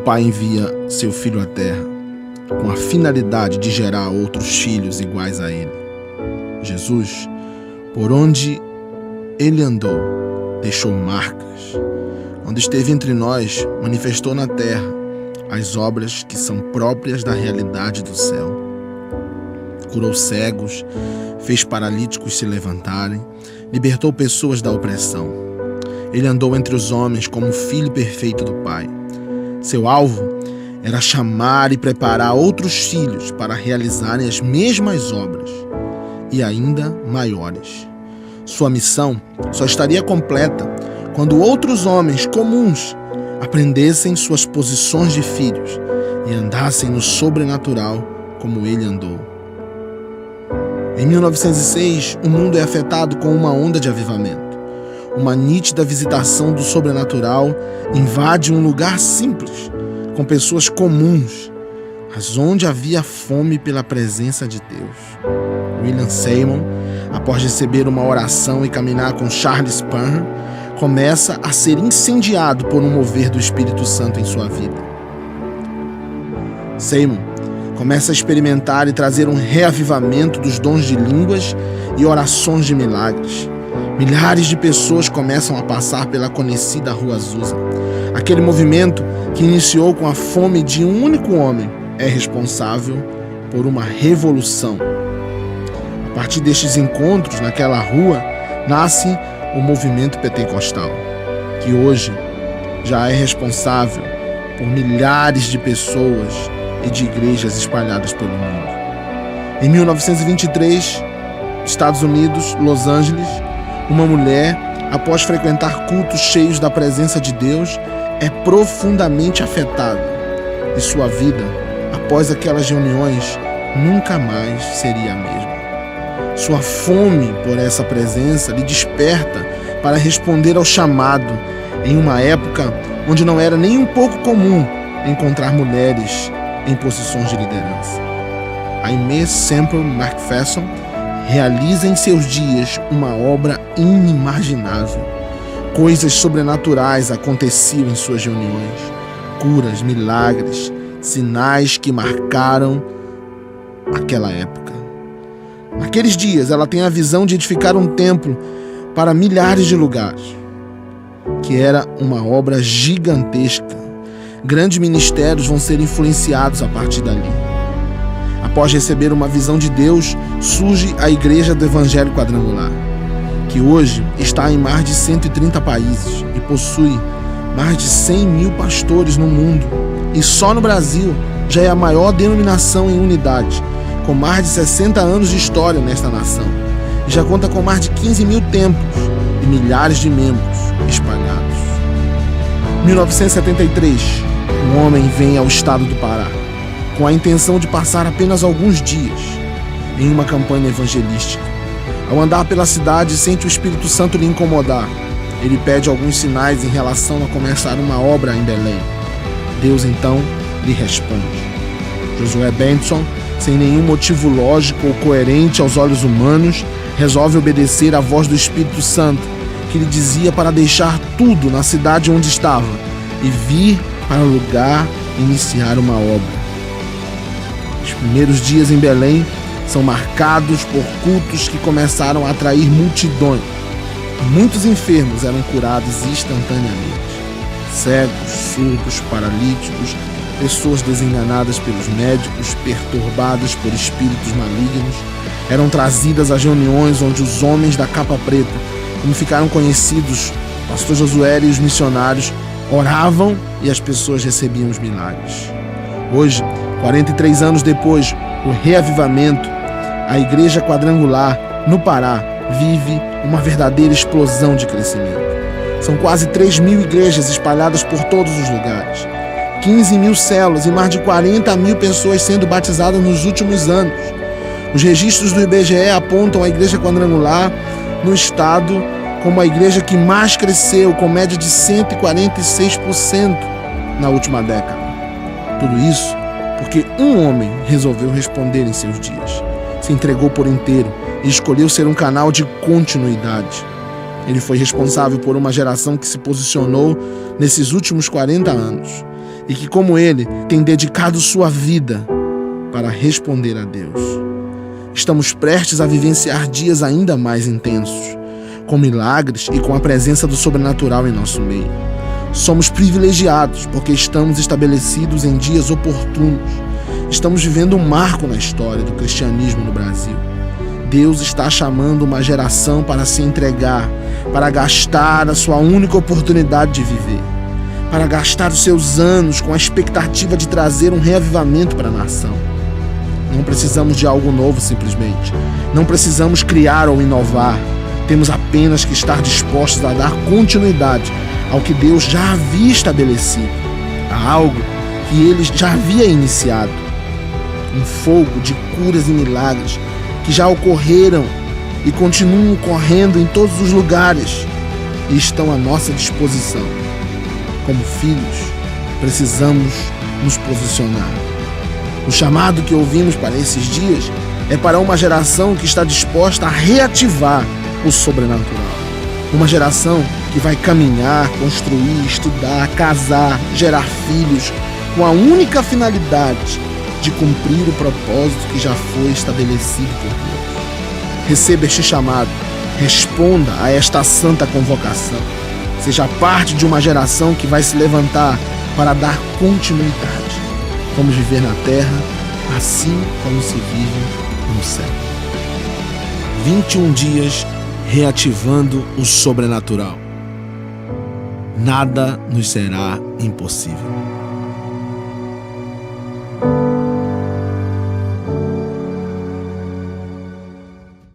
pai envia seu filho à terra com a finalidade de gerar outros filhos iguais a ele. Jesus, por onde ele andou, deixou marcas. Quando esteve entre nós, manifestou na terra as obras que são próprias da realidade do céu. Curou cegos, fez paralíticos se levantarem, libertou pessoas da opressão. Ele andou entre os homens como filho perfeito do Pai. Seu alvo era chamar e preparar outros filhos para realizarem as mesmas obras e ainda maiores. Sua missão só estaria completa quando outros homens comuns aprendessem suas posições de filhos e andassem no sobrenatural como ele andou. Em 1906, o mundo é afetado com uma onda de avivamento. Uma nítida visitação do sobrenatural invade um lugar simples, com pessoas comuns, mas onde havia fome pela presença de Deus. William Seymour, após receber uma oração e caminhar com Charles Spurgeon, começa a ser incendiado por um mover do Espírito Santo em sua vida. Seymour começa a experimentar e trazer um reavivamento dos dons de línguas e orações de milagres. Milhares de pessoas começam a passar pela conhecida Rua Azusa. Aquele movimento que iniciou com a fome de um único homem é responsável por uma revolução. A partir destes encontros naquela rua, nasce o movimento pentecostal, que hoje já é responsável por milhares de pessoas e de igrejas espalhadas pelo mundo. Em 1923, Estados Unidos, Los Angeles, uma mulher, após frequentar cultos cheios da presença de Deus, é profundamente afetada e sua vida, após aquelas reuniões, nunca mais seria a mesma. Sua fome por essa presença lhe desperta para responder ao chamado em uma época onde não era nem um pouco comum encontrar mulheres em posições de liderança. Aimee Semple McPherson realiza em seus dias uma obra inimaginável. Coisas sobrenaturais aconteciam em suas reuniões, curas, milagres, sinais que marcaram aquela época. Naqueles dias, ela tem a visão de edificar um templo para milhares de lugares, que era uma obra gigantesca. Grandes ministérios vão ser influenciados a partir dali. Após receber uma visão de Deus, surge a Igreja do Evangelho Quadrangular, que hoje está em mais de 130 países e possui mais de 100 mil pastores no mundo. E só no Brasil já é a maior denominação em unidade, com mais de 60 anos de história nesta nação. E já conta com mais de 15 mil templos e milhares de membros espalhados. Em 1973, um homem vem ao estado do Pará, com a intenção de passar apenas alguns dias em uma campanha evangelística. Ao andar pela cidade, sente o Espírito Santo lhe incomodar. Ele pede alguns sinais em relação a começar uma obra em Belém. Deus então lhe responde. Josué Benson, sem nenhum motivo lógico ou coerente aos olhos humanos, resolve obedecer à voz do Espírito Santo, que lhe dizia para deixar tudo na cidade onde estava e vir para o lugar iniciar uma obra. Os primeiros dias em Belém são marcados por cultos que começaram a atrair multidões. Muitos enfermos eram curados instantaneamente. Cegos, surdos, paralíticos, pessoas desenganadas pelos médicos, perturbadas por espíritos malignos, eram trazidas às reuniões onde os homens da capa preta, como ficaram conhecidos, o pastor Josué e os missionários, oravam e as pessoas recebiam os milagres. Hoje, 43 anos depois, o reavivamento, a Igreja Quadrangular, no Pará, vive uma verdadeira explosão de crescimento. São quase 3 mil igrejas espalhadas por todos os lugares, 15 mil células e mais de 40 mil pessoas sendo batizadas nos últimos anos. Os registros do IBGE apontam a Igreja Quadrangular no estado como a igreja que mais cresceu, com média de 146% na última década. Tudo isso porque um homem resolveu responder em seus dias, se entregou por inteiro e escolheu ser um canal de continuidade. Ele foi responsável por uma geração que se posicionou nesses últimos 40 anos. e que, como ele, tem dedicado sua vida para responder a Deus. Estamos prestes a vivenciar dias ainda mais intensos, com milagres e com a presença do sobrenatural em nosso meio. Somos privilegiados porque estamos estabelecidos em dias oportunos. Estamos vivendo um marco na história do cristianismo no Brasil. Deus está chamando uma geração para se entregar, para gastar a sua única oportunidade de viver, para gastar os seus anos com a expectativa de trazer um reavivamento para a nação. Não precisamos de algo novo simplesmente. Não precisamos criar ou inovar. Temos apenas que estar dispostos a dar continuidade ao que Deus já havia estabelecido, a algo que Ele já havia iniciado. Um fogo de curas e milagres que já ocorreram e continuam ocorrendo em todos os lugares e estão à nossa disposição. Como filhos, precisamos nos posicionar. O chamado que ouvimos para esses dias é para uma geração que está disposta a reativar o sobrenatural. Uma geração que vai caminhar, construir, estudar, casar, gerar filhos, com a única finalidade de cumprir o propósito que já foi estabelecido por Deus. Receba este chamado, responda a esta santa convocação. Seja parte de uma geração que vai se levantar para dar continuidade. Vamos viver na terra assim como se vive no céu. 21 dias reativando o sobrenatural. Nada nos será impossível.